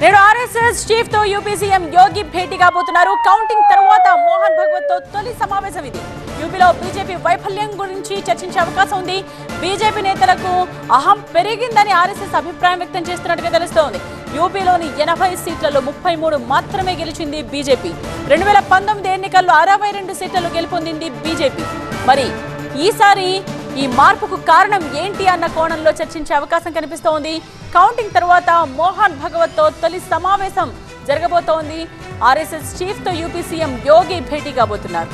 నేడు RSS chief తో UP CM యోగి భేటీ కాబోతున్నారు. కౌంటింగ్ తర్వాత మోహన్ భగవత్ తో తొలి సమావేశం ఇది. యూపీలో బీజేపీ వైఫల్యం గురించి చర్చించే అవకాశం ఉంది. బీజేపీ నేతలకు అహం పెరిగిందని ఆర్ఎస్ఎస్ అభిప్రాయం వ్యక్తం చేస్తున్నట్టుగా తెలుస్తోంది. యూపీలోని 80 సీట్లలో 33 మాత్రమే గెలిచింది బీజేపీ. 2019 ఎన్నికల్లో 62 సీట్లలో గెలుపొందింది బీజేపీ. మరి ఈసారి ఈ మార్పుకు కారణం ఏంటి అన్న కోణంలో చర్చించే అవకాశం కనిపిస్తోంది. కౌంటింగ్ తర్వాత మోహన్ భగవత్ తో తొలి సమావేశం జరగబోతోంది. ఆర్ఎస్ఎస్ చీఫ్ తో యూపీ సీఎం యోగి భేటీ కాబోతున్నారు.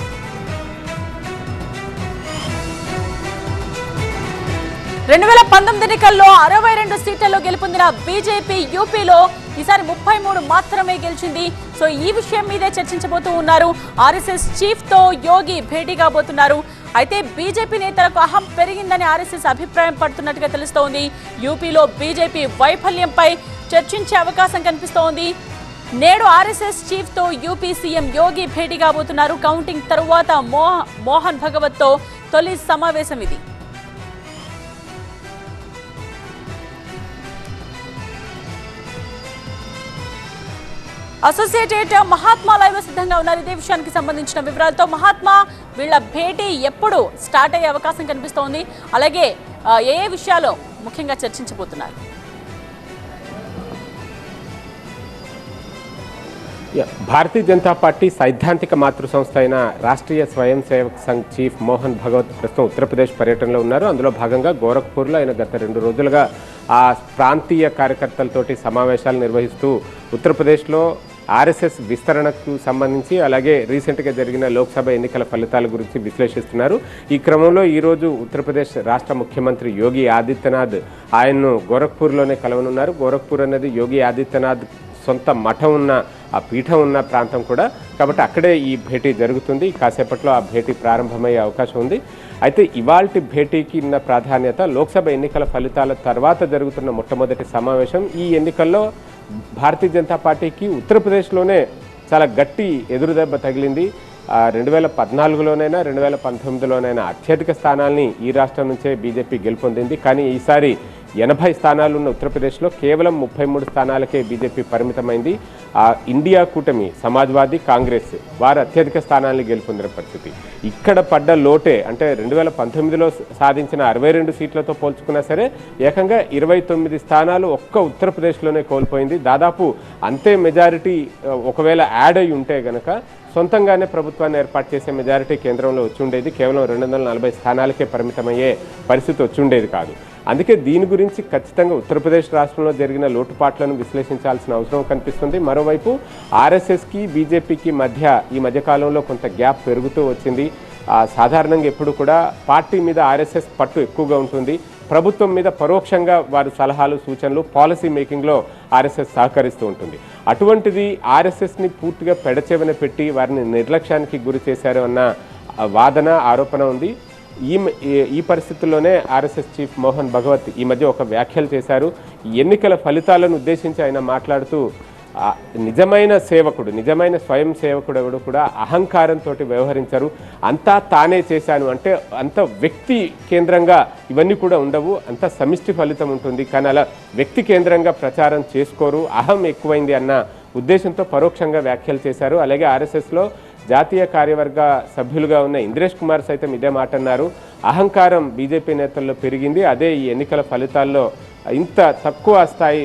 రెండు 2019 ఎన్నికల్లో 62 సీట్లలో గెలుపొందిన బీజేపీ యూపీలో ఈసారి 33 మాత్రమే గెలిచింది. సో ఈ విషయం మీదే చర్చించబోతూ ఉన్నారు. ఆర్ఎస్ఎస్ చీఫ్ తో యోగి భేటీ కాబోతున్నారు. అయితే బీజేపీ నేతలకు అహం పెరిగిందని ఆర్ఎస్ఎస్ అభిప్రాయం పడుతున్నట్టుగా తెలుస్తోంది. యూపీలో బీజేపీ వైఫల్యంపై చర్చించే అవకాశం కనిపిస్తోంది. నేడు ఆర్ఎస్ఎస్ చీఫ్ తో యూపీ సీఎం యోగి భేటీ కాబోతున్నారు. కౌంటింగ్ తరువాత మోహన్ భగవత్ తో తొలి సమావేశం ఇది. అసోసియేటెడ్ మహాత్మా లైవ్ సిద్ధంగా ఉన్నారు. ఇదే విషయానికి సంబంధించిన వివరాలతో మహాత్మా, వీళ్ళ భేటీ ఎప్పుడు స్టార్ట్ అయ్యే అవకాశం కనిపిస్తోంది, అలాగే ఏ విషయాలు ముఖ్యంగా చర్చించబోతున్నారు? భారతీయ జనతా పార్టీ సైద్ధాంతిక మాతృ సంస్థ అయిన రాష్ట్రీయ స్వయం సేవక్ సంఘ్ చీఫ్ మోహన్ భగవత్ ప్రస్తుతం ఉత్తరప్రదేశ్ పర్యటనలో ఉన్నారు. అందులో భాగంగా గోరఖ్పూర్లో ఆయన గత 2 రోజులుగా ఆ ప్రాంతీయ కార్యకర్తలతోటి సమావేశాలు నిర్వహిస్తూ ఉత్తరప్రదేశ్లో ఆర్ఎస్ఎస్ విస్తరణకు సంబంధించి అలాగే రీసెంట్గా జరిగిన లోక్సభ ఎన్నికల ఫలితాల గురించి విశ్లేషిస్తున్నారు. ఈ క్రమంలో ఈరోజు ఉత్తరప్రదేశ్ రాష్ట్ర ముఖ్యమంత్రి యోగి ఆదిత్యనాథ్ ఆయన్ను గోరఖ్పూర్లోనే కలవనున్నారు. గోరఖ్పూర్ అనేది యోగి ఆదిత్యనాథ్ సొంత మఠం ఉన్న ఆ పీఠం ఉన్న ప్రాంతం కూడా, కాబట్టి అక్కడే ఈ భేటీ జరుగుతుంది. కాసేపట్లో ఆ భేటీ ప్రారంభమయ్యే అవకాశం ఉంది. అయితే ఇవాల్టి భేటీకి ఉన్న ప్రాధాన్యత లోక్సభ ఎన్నికల ఫలితాల తర్వాత జరుగుతున్న మొట్టమొదటి సమావేశం. ఈ ఎన్నికల్లో భారతీయ జనతా పార్టీకి ఉత్తరప్రదేశ్లోనే చాలా గట్టి ఎదురుదెబ్బ తగిలింది. 2014లోనైనా 2019లోనైనా అత్యధిక స్థానాల్ని ఈ రాష్ట్రం నుంచే బీజేపీ గెలుపొందింది. కానీ ఈసారి 80 స్థానాలున్న ఉత్తరప్రదేశ్లో కేవలం 33 స్థానాలకే బీజేపీ పరిమితమైంది. ఇండియా కూటమి సమాజ్వాదీ కాంగ్రెస్ వారు అత్యధిక స్థానాలను గెలుపొందిన పరిస్థితి. ఇక్కడ పడ్డ లోటే అంటే 2019లో సాధించిన 62 సీట్లతో పోల్చుకున్నా సరే ఏకంగా 29 స్థానాలు ఒక్క ఉత్తరప్రదేశ్లోనే కోల్పోయింది. దాదాపు అంతే మెజారిటీ ఒకవేళ యాడ్ అయి ఉంటే గనక సొంతంగానే ప్రభుత్వాన్ని ఏర్పాటు చేసే మెజారిటీ కేంద్రంలో వచ్చి ఉండేది. కేవలం 240 స్థానాలకే పరిమితమయ్యే పరిస్థితి వచ్చి ఉండేది కాదు. అందుకే దీని గురించి ఖచ్చితంగా ఉత్తరప్రదేశ్ రాష్ట్రంలో జరిగిన లోటుపాట్లను విశ్లేషించాల్సిన అవసరం కనిపిస్తుంది. మరోవైపు ఆర్ఎస్ఎస్కి బీజేపీకి ఈ మధ్యకాలంలో కొంత గ్యాప్ పెరుగుతూ వచ్చింది. సాధారణంగా ఎప్పుడు కూడా పార్టీ మీద ఆర్ఎస్ఎస్ పట్టు ఎక్కువగా ఉంటుంది. ప్రభుత్వం మీద పరోక్షంగా వారు సలహాలు సూచనలు పాలసీ మేకింగ్లో ఆర్ఎస్ఎస్ సహకరిస్తూ ఉంటుంది. అటువంటిది ఆర్ఎస్ఎస్ని పూర్తిగా పెడచెవిన పెట్టి వారిని నిర్లక్ష్యానికి గురి చేశారు అన్న వాదన ఆరోపణ ఉంది. ఈ పరిస్థితుల్లోనే ఆర్ఎస్ఎస్ చీఫ్ మోహన్ భగవత్ ఈ మధ్య ఒక వ్యాఖ్యలు చేశారు. ఎన్నికల ఫలితాలను ఉద్దేశించి ఆయన మాట్లాడుతూ నిజమైన సేవకుడు, నిజమైన స్వయం సేవకుడు ఎవడు కూడా అహంకారంతో వ్యవహరించరు, అంతా తానే చేశాను అంటే అంత వ్యక్తి కేంద్రంగా ఇవన్నీ కూడా ఉండవు, అంత సమిష్టి ఫలితం ఉంటుంది. కానీ అలా వ్యక్తి కేంద్రంగా ప్రచారం చేసుకోరు, అహం ఎక్కువైంది అన్న ఉద్దేశంతో పరోక్షంగా వ్యాఖ్యలు చేశారు. అలాగే ఆర్ఎస్ఎస్లో జాతీయ కార్యవర్గ సభ్యులుగా ఉన్న ఇంద్రేష్ కుమార్ సైతం ఇదే మాట అన్నారు. అహంకారం బీజేపీ నేతల్లో పెరిగింది, అదే ఈ ఎన్నికల ఫలితాల్లో ఇంత తక్కువ స్థాయి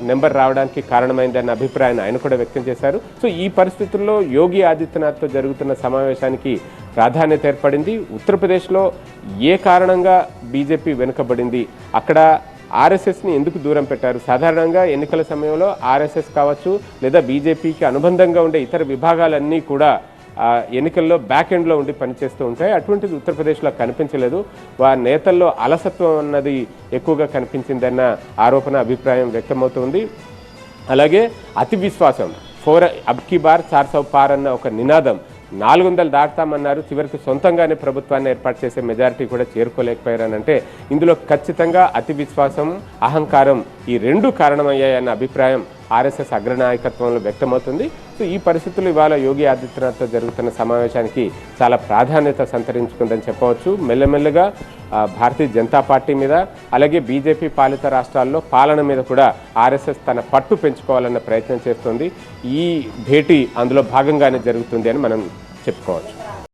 నెంబర్ రావడానికి కారణమైందన్న అభిప్రాయాన్ని ఆయన కూడా వ్యక్తం చేశారు. సో ఈ పరిస్థితుల్లో యోగి ఆదిత్యనాథ్తో జరుగుతున్న సమావేశానికి ప్రాధాన్యత ఏర్పడింది. ఉత్తరప్రదేశ్లో ఏ కారణంగా బీజేపీ వెనుకబడింది, అక్కడ ఆర్ఎస్ఎస్ని ఎందుకు దూరం పెట్టారు? సాధారణంగా ఎన్నికల సమయంలో ఆర్ఎస్ఎస్ కావచ్చు లేదా బీజేపీకి అనుబంధంగా ఉండే ఇతర విభాగాలన్నీ కూడా ఎన్నికల్లో బ్యాక్ ఎండ్లో ఉండి పనిచేస్తూ ఉంటాయి. అటువంటిది ఉత్తరప్రదేశ్లో కనిపించలేదు. వారి నేతల్లో అలసత్వం అన్నది ఎక్కువగా కనిపించిందన్న ఆరోపణ అభిప్రాయం వ్యక్తమవుతుంది. అలాగే అతి విశ్వాసం 4 అబ్కి బార్ 400 పార్ అన్న ఒక నినాదం 400 దాటుతామన్నారు. చివరికి సొంతంగానే ప్రభుత్వాన్ని ఏర్పాటు చేసే మెజారిటీ కూడా చేరుకోలేకపోయారనంటే ఇందులో ఖచ్చితంగా అతి విశ్వాసం, అహంకారం ఈ 2 కారణమయ్యాయన్న అభిప్రాయం ఆర్ఎస్ఎస్ అగ్రనాయకత్వంలో వ్యక్తమవుతుంది. సో ఈ పరిస్థితులు ఇవాళ యోగి ఆదిత్యనాథ్తో జరుగుతున్న సమావేశానికి చాలా ప్రాధాన్యత సంతరించుకుందని చెప్పవచ్చు. మెల్లమెల్లగా భారతీయ జనతా పార్టీ మీద అలాగే బీజేపీ పాలిత రాష్ట్రాల్లో పాలన మీద కూడా ఆర్ఎస్ఎస్ తన పట్టు పెంచుకోవాలన్న ప్రయత్నం చేస్తుంది. ఈ భేటీ అందులో భాగంగానే జరుగుతుంది అని మనం చెప్పుకోవచ్చు.